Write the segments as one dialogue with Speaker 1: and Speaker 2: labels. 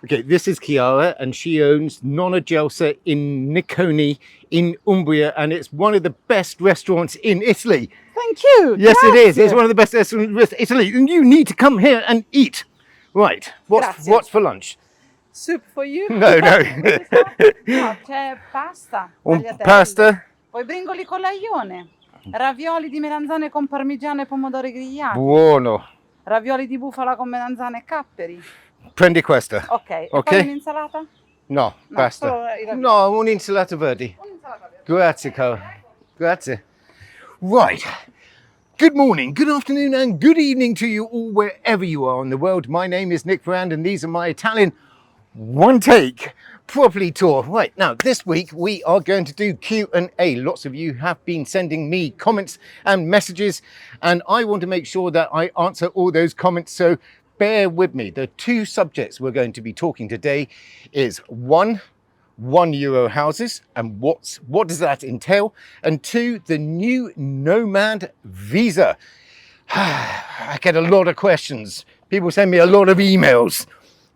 Speaker 1: Okay, this is Chiara, and she owns Nonna Gelsa in Niccone in Umbria, and it's one of the best restaurants in Italy.
Speaker 2: Thank you.
Speaker 1: Yes, it is.
Speaker 2: Grazie.
Speaker 1: It's one of the best restaurants in Italy, and you need to come here and eat. Right.
Speaker 2: Grazie.
Speaker 1: What's for lunch?
Speaker 2: Soup for you.
Speaker 1: No.
Speaker 2: No, c'è pasta, tagliatelle.
Speaker 1: Pasta.
Speaker 2: Poi bringoli con l'aglione, ravioli di melanzane con parmigiano e pomodori grigliati,
Speaker 1: Buono.
Speaker 2: ravioli di bufala con melanzane e capperi.
Speaker 1: Prendi questa.
Speaker 2: Ok, e
Speaker 1: Ok.
Speaker 2: poi un'insalata?
Speaker 1: No, basta.
Speaker 2: solo i ravioli.
Speaker 1: No, un'insalata verde.
Speaker 2: Un'insalata verde.
Speaker 1: Grazie, Carl. Grazie. Right. Good morning, good afternoon, and good evening to you all wherever you are in the world. My name is Nick Ferrand, and these are my Italian one take property tour. Right, now this week we are going to do Q&A. Lots of you have been sending me comments and messages, and I want to make sure that I answer all those comments, so bear with me. The two subjects we're going to be talking today is one, €1 houses and what does that entail, and two, the new Nomad Visa. I get a lot of questions. People send me a lot of emails,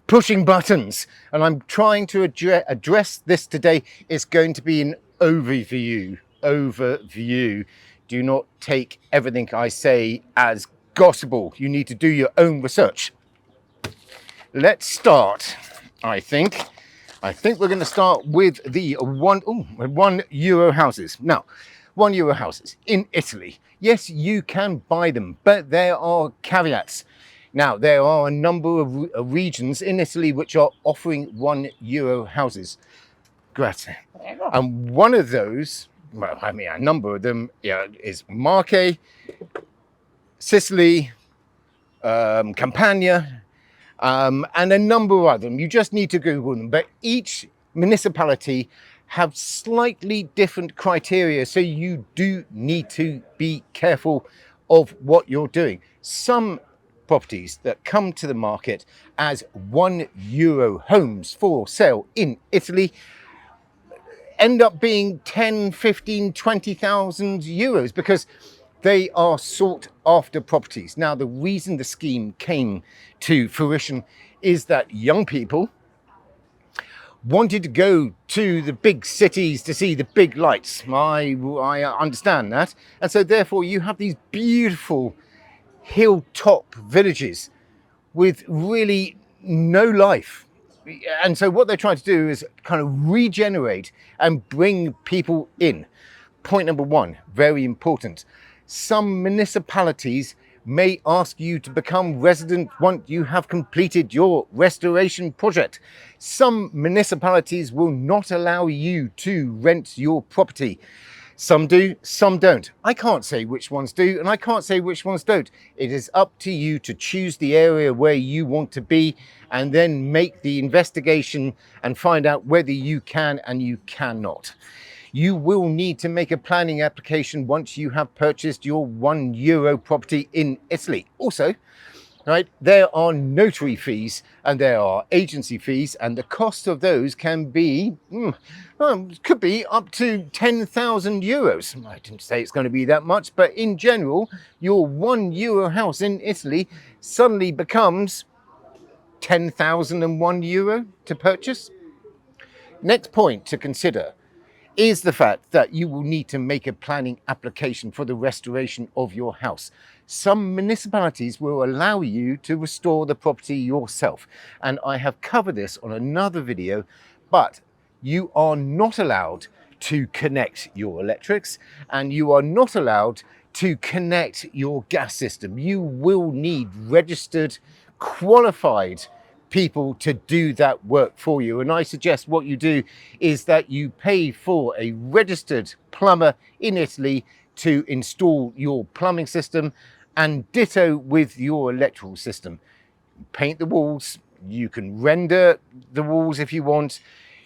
Speaker 1: pushing buttons, and I'm trying to address this today. It's going to be an overview. Do not take everything I say as gospel. You need to do your own research. Let's start. I think we're going to start with the €1 houses. Now, €1 houses in Italy. Yes, you can buy them, but there are caveats. Now, there are a number of regions in Italy which are offering €1 houses. Grazie. And one of those, well, I mean, a number of them is Marche, Sicily, Campania, and a number of them. You just need to Google them, but each municipality have slightly different criteria, so you do need to be careful of what you're doing. Some properties that come to the market as €1 homes for sale in Italy end up being 10, 15, 20,000 euros because they are sought after properties. Now, the reason the scheme came to fruition is that young people wanted to go to the big cities to see the big lights. I understand that. And so therefore you have these beautiful hilltop villages with really no life. And so what they're trying to do is kind of regenerate and bring people in. Point number one, very important. Some municipalities may ask you to become resident once you have completed your restoration project. Some municipalities will not allow you to rent your property. Some do, some don't. I can't say which ones do, and I can't say which ones don't. It is up to you to choose the area where you want to be and then make the investigation and find out whether you can and you cannot. You will need to make a planning application once you have purchased your €1 property in Italy. Also, right, there are notary fees and there are agency fees, and the cost of those can be, could be up to €10,000. I didn't say it's going to be that much, but in general, your €1 house in Italy suddenly becomes €10,001 to purchase. Next point to consider is the fact that you will need to make a planning application for the restoration of your house. Some municipalities will allow you to restore the property yourself, and I have covered this on another video, but you are not allowed to connect your electrics and you are not allowed to connect your gas system. You will need registered, qualified people to do that work for you, and I suggest what you do is that you pay for a registered plumber in Italy to install your plumbing system, and ditto with your electrical system. Paint the walls, you can render the walls if you want,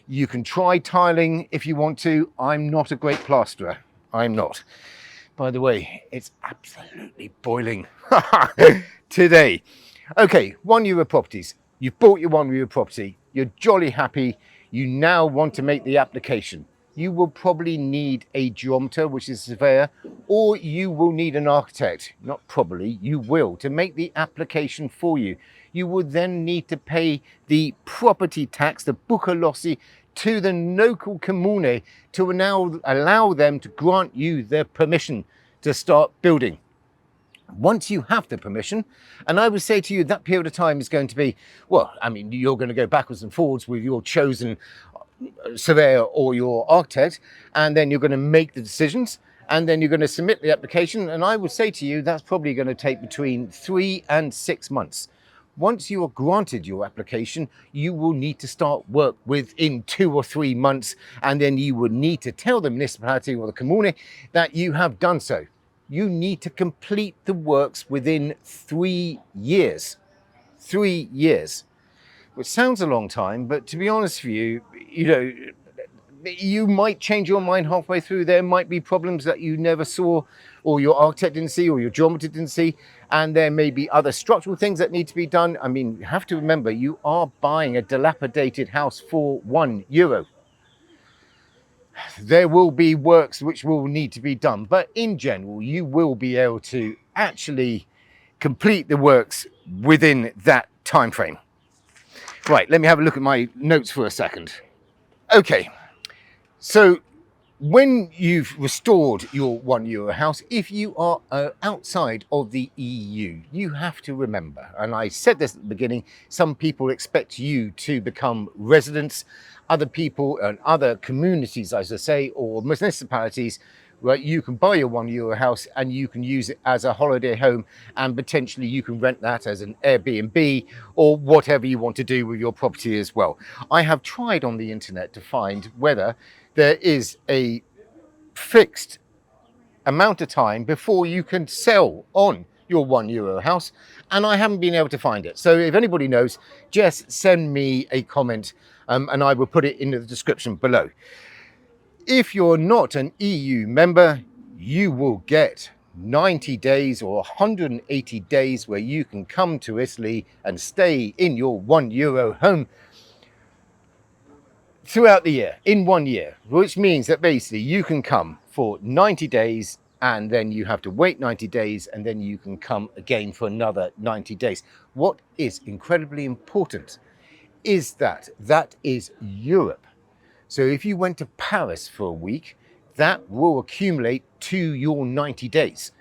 Speaker 1: you can try tiling if you want to. I'm not a great plasterer, I'm not. By the way, it's absolutely boiling today. Okay, €1 properties. You've bought your €1 property, you're jolly happy, you now want to make the application. You will probably need a geometer, which is a surveyor, or you will need an architect. Not probably, you will, to make the application for you. you would then need to pay the property tax, the bucalossi, to the local comune to now allow them to grant you their permission to start building. Once you have the permission, and I would say to you that period of time is going to be, well, I mean, you're going to go backwards and forwards with your chosen surveyor or your architect, and then you're going to make the decisions, and then you're going to submit the application. And I would say to you that's probably going to take between 3 and 6 months. Once you are granted your application, you will need to start work within 2 or 3 months, and then you would need to tell the municipality or the comune that you have done so. You need to complete the works within 3 years. 3 years, which sounds a long time, but to be honest with you, you might change your mind halfway through. There might be problems that you never saw, or your architect didn't see, or your geometer didn't see, and there may be other structural things that need to be done. I mean, you have to remember, you are buying a dilapidated house for €1. There will be works which will need to be done, but in general, you will be able to actually complete the works within that time frame. Right, let me have a look at my notes for a second. Okay, so when you've restored your €1 house, if you are outside of the EU, you have to remember, and I said this at the beginning, some people expect you to become residents, other people and other communities, as I say, or municipalities, right, you can buy your €1 house and you can use it as a holiday home, and potentially you can rent that as an Airbnb or whatever you want to do with your property as well. I have tried on the internet to find whether there is a fixed amount of time before you can sell on your €1 house, and I haven't been able to find it. So if anybody knows, just send me a comment and I will put it in the description below. If you're not an EU member, you will get 90 days or 180 days where you can come to Italy and stay in your €1 home throughout the year, in 1 year, which means that basically you can come for 90 days and then you have to wait 90 days and then you can come again for another 90 days. What is incredibly important is that is Europe. So if you went to Paris for a week, that will accumulate to your 90 days.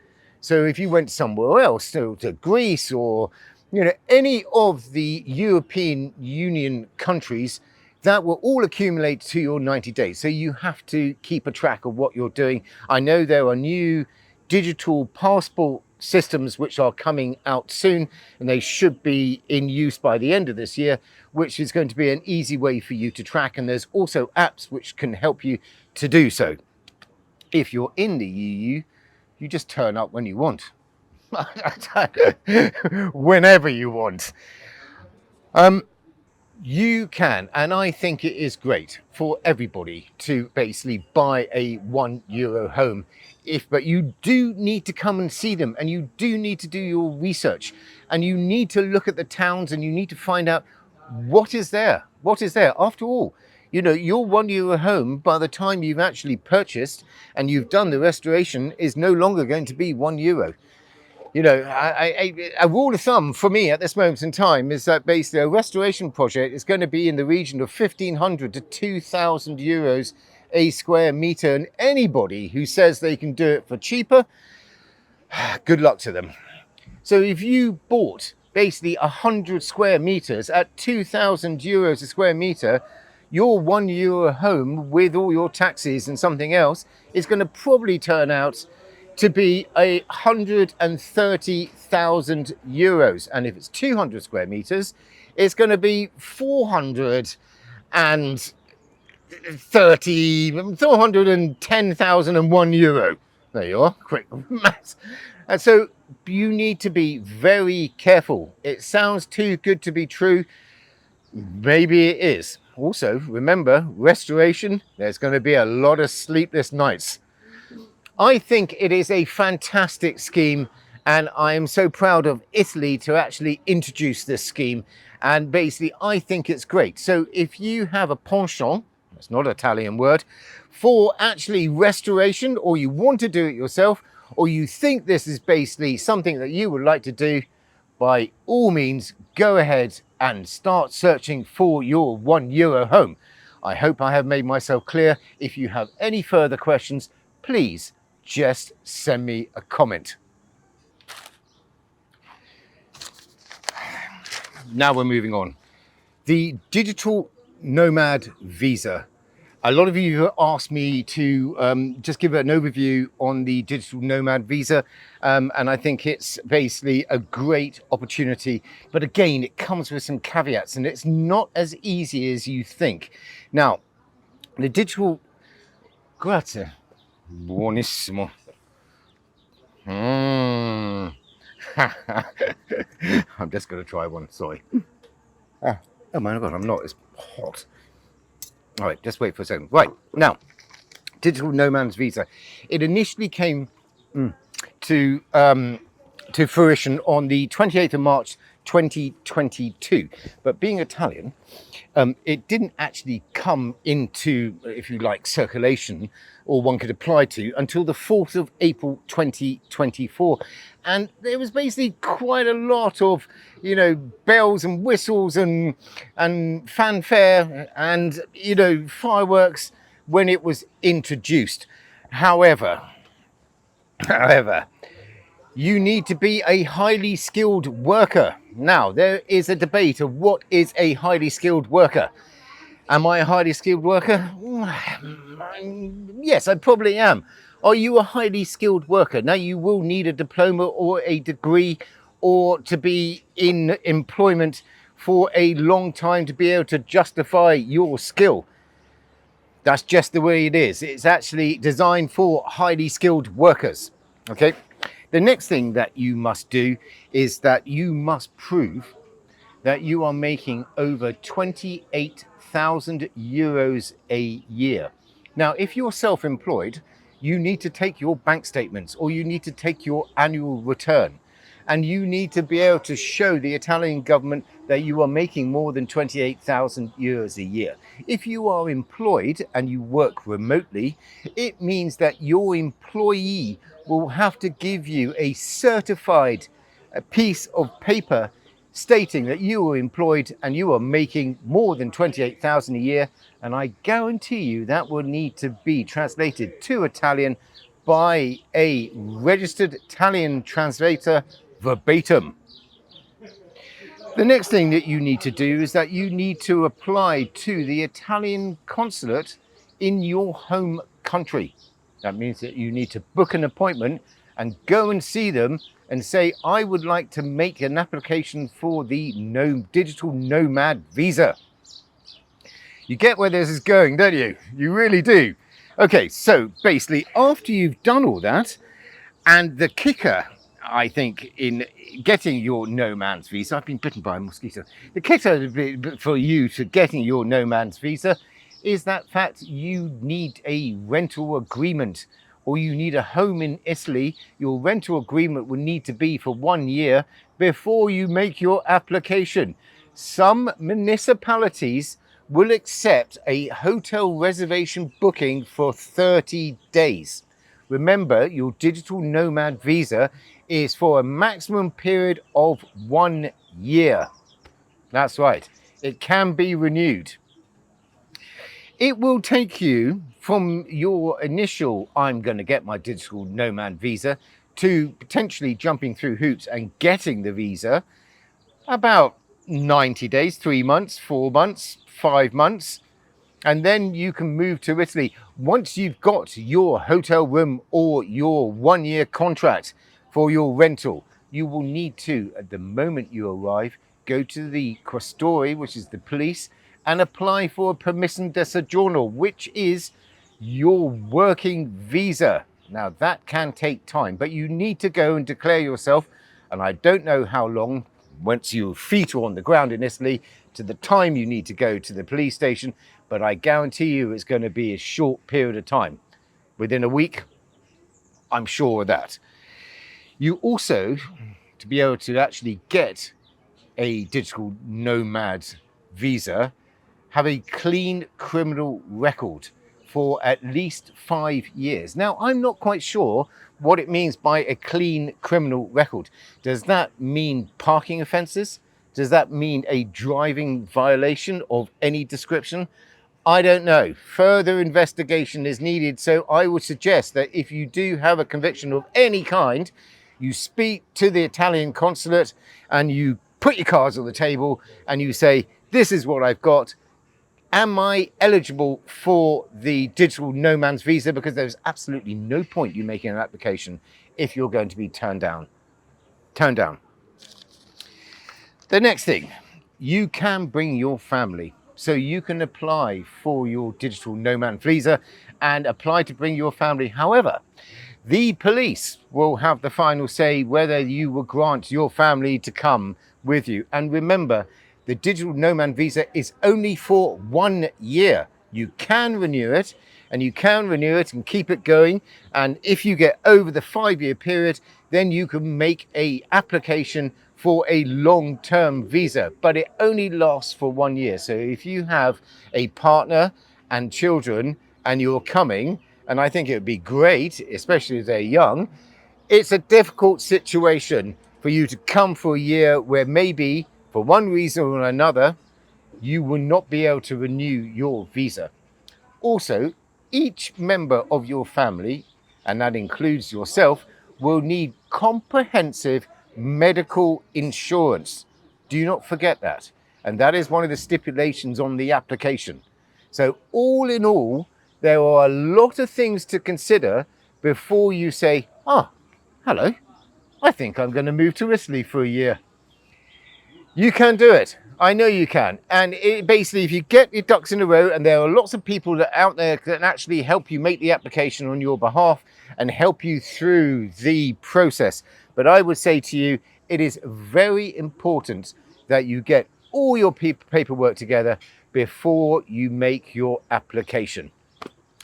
Speaker 1: So if you went somewhere else, so to Greece or any of the European Union countries, that will all accumulate to your 90 days. So you have to keep a track of what you're doing. I know there are new digital passport systems which are coming out soon, and they should be in use by the end of this year, which is going to be an easy way for you to track. And there's also apps which can help you to do so. If you're in the EU, you just turn up when you want. Whenever you want. You can, and I think it is great for everybody to basically buy a €1 home. But you do need to come and see them, and you do need to do your research, and you need to look at the towns, and you need to find out what is there. What is there? After all, your €1 home, by the time you've actually purchased and you've done the restoration, is no longer going to be €1. A rule of thumb for me at this moment in time is that basically a restoration project is going to be in the region of €1,500 to €2,000 a square meter. And anybody who says they can do it for cheaper, good luck to them. So if you bought basically 100 square meters at €2,000 a square meter, your €1 home with all your taxes and something else is going to probably turn out to be €130,000. And if it's 200 square meters, it's going to be €410,001. There you are, quick maths. And so you need to be very careful. It sounds too good to be true. Maybe it is. Also, remember, restoration, there's going to be a lot of sleepless nights. I think it is a fantastic scheme, and I am so proud of Italy to actually introduce this scheme. And basically, I think it's great. So if you have a penchant, that's not an Italian word, for actually restoration, or you want to do it yourself, or you think this is basically something that you would like to do, by all means, go ahead and start searching for your €1 home. I hope I have made myself clear. If you have any further questions, please just send me a comment. Now we're moving on. The Digital Nomad Visa. A lot of you have asked me to just give an overview on the Digital Nomad Visa, and I think it's basically a great opportunity. But again, it comes with some caveats, and it's not as easy as you think. Now, the digital... Grazie. Buonissimo. I'm just going to try one, sorry. Oh my God, I'm not, it's hot. All right, just wait for a second. Right, now, Digital Nomad Visa. It initially came to fruition on the 28th of March 2022. But being Italian, it didn't actually come into, if you like, circulation, or one could apply to, until the 4th of April 2024. And there was basically quite a lot of, you know, bells and whistles and fanfare and, you know, fireworks when it was introduced. However, you need to be a highly skilled worker. Now, there is a debate of what is a highly skilled worker. Am I a highly skilled worker? Yes, I probably am. Are you a highly skilled worker? Now, you will need a diploma or a degree or to be in employment for a long time to be able to justify your skill. That's just the way it is. It's actually designed for highly skilled workers. Okay. The next thing that you must do is that you must prove that you are making over €28,000 a year. Now, if you're self-employed, you need to take your bank statements or you need to take your annual return. And you need to be able to show the Italian government that you are making more than €28,000 a year. If you are employed and you work remotely, it means that your employee will have to give you a certified piece of paper stating that you are employed and you are making more than 28,000 a year. And I guarantee you that will need to be translated to Italian by a registered Italian translator verbatim. The next thing that you need to do is that you need to apply to the Italian consulate in your home country. That means that you need to book an appointment and go and see them and say, I would like to make an application for the Digital Nomad Visa. You get where this is going, don't you? You really do. Okay, so basically, after you've done all that, and the kicker, I think, in getting your Nomad's Visa, I've been bitten by a mosquito. The kicker for you to getting your Nomad's Visa is that fact you need a rental agreement, or you need a home in Italy. Your rental agreement will need to be for 1 year before you make your application. Some municipalities will accept a hotel reservation booking for 30 days. Remember, your Digital Nomad Visa is for a maximum period of 1 year. That's right. It can be renewed. It will take you from your initial, I'm going to get my Digital Nomad Visa, to potentially jumping through hoops and getting the visa, about 90 days, 3 months, 4 months, 5 months. And then you can move to Italy. Once you've got your hotel room or your 1 year contract for your rental, you will need to, at the moment you arrive, go to the Questore, which is the police, and apply for a permesso di soggiorno, which is your working visa. Now that can take time, but you need to go and declare yourself. And I don't know how long, once your feet are on the ground in Italy, to the time you need to go to the police station, but I guarantee you it's going to be a short period of time. Within a week, I'm sure of that. You also, to be able to actually get a Digital Nomad Visa, have a clean criminal record for at least 5 years. Now, I'm not quite sure what it means by a clean criminal record. Does that mean parking offences? Does that mean a driving violation of any description? I don't know. Further investigation is needed. So I would suggest that if you do have a conviction of any kind, you speak to the Italian consulate and you put your cards on the table and you say, this is what I've got. Am I eligible for the Digital Nomad Visa? Because there's absolutely no point you making an application if you're going to be turned down. The next thing, you can bring your family. So you can apply for your Digital Nomad Visa and apply to bring your family. However, the police will have the final say whether you will grant your family to come with you. And remember, the Digital Nomad Visa is only for 1 year. You can renew it and keep it going. And if you get over the 5-year period, then you can make an application for a long-term visa, but it only lasts for 1 year. So if you have a partner and children and you're coming, and I think it would be great, especially if they're young, it's a difficult situation for you to come for a year where maybe for one reason or another, you will not be able to renew your visa. Also, each member of your family, and that includes yourself, will need comprehensive medical insurance. Do not forget that. And that is one of the stipulations on the application. So all in all, there are a lot of things to consider before you say, oh, hello, I think I'm going to move to Italy for a year. You can do it. I know you can. And basically, if you get your ducks in a row, and there are lots of people that out there that can actually help you make the application on your behalf and help you through the process. But I would say to you, it is very important that you get all your paperwork together before you make your application.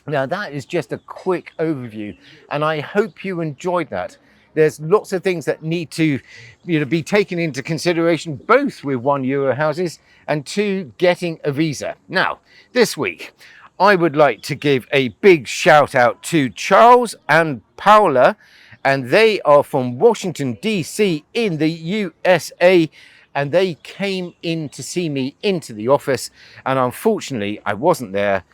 Speaker 1: Now, that is just a quick overview, and I hope you enjoyed that. There's lots of things that need to be taken into consideration, both with €1 houses and 2, getting a visa. Now, this week, I would like to give a big shout out to Charles and Paula, and they are from Washington, D.C. in the USA, and they came in to see me into the office, and unfortunately, I wasn't there.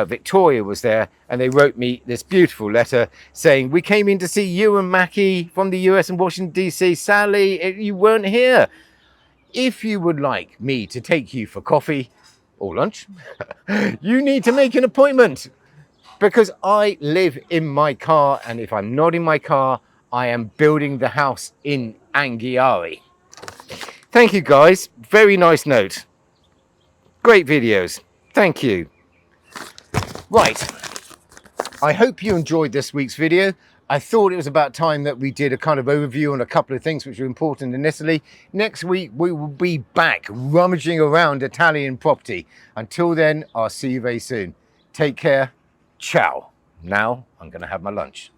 Speaker 1: Victoria was there, and they wrote me this beautiful letter saying, we came in to see you and Mackie from the US and Washington, D.C. Sadly, you weren't here. If you would like me to take you for coffee or lunch, you need to make an appointment, because I live in my car, and if I'm not in my car, I am building the house in Anghiari. Thank you, guys. Very nice note. Great videos. Thank you. Right, I hope you enjoyed this week's video. I thought it was about time that we did a kind of overview on a couple of things which are important in Italy. Next week, we will be back rummaging around Italian property. Until then, I'll see you very soon. Take care. Ciao. Now, I'm going to have my lunch.